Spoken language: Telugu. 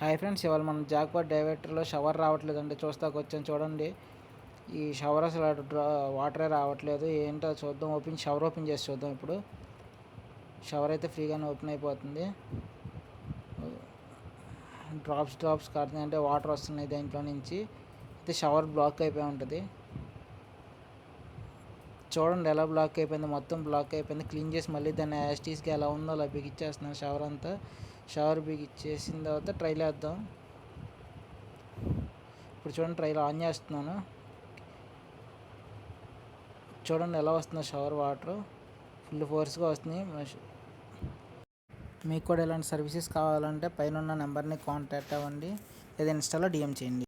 హాయ్ ఫ్రెండ్స్, ఇవాళ మనం జాక్పాట్ డైవర్టర్లో షవర్ రావట్లేదండి. వచ్చాను చూడండి. ఈ షవర్ అసలు వాటరే రావట్లేదు. ఏంటో చూద్దాం. షవర్ ఓపెన్ చేసి చూద్దాం. ఇప్పుడు షవర్ అయితే ఫ్రీగానే ఓపెన్ అయిపోతుంది. డ్రాప్స్ కారుతున్నాయి, అంటే వాటర్ వస్తున్నాయి దీంట్లో నుంచి. అయితే షవర్ బ్లాక్ అయిపోయి ఉంటుంది. చూడండి ఎలా బ్లాక్ అయిపోయింది. మొత్తం బ్లాక్ అయిపోయింది. క్లీన్ చేసి మళ్ళీ దాన్ని యాస్టీస్కి ఎలా ఉందో అలా బిగిచ్చేస్తున్నాను షవర్ అంతా. షవర్ బిగిచ్చేసిన తర్వాత ట్రైల్ వేద్దాం. ఇప్పుడు చూడండి, ట్రైల్ ఆన్ చేస్తున్నాను. చూడండి ఎలా వస్తుందో షవర్ వాటర్ ఫుల్ ఫోర్స్గా వస్తున్నాయి. మీకు కూడా ఇలాంటి సర్వీసెస్ కావాలంటే పైన ఉన్న నెంబర్ని కాంటాక్ట్ అవ్వండి, లేదా ఇన్స్టాలో డిఎం చేయండి.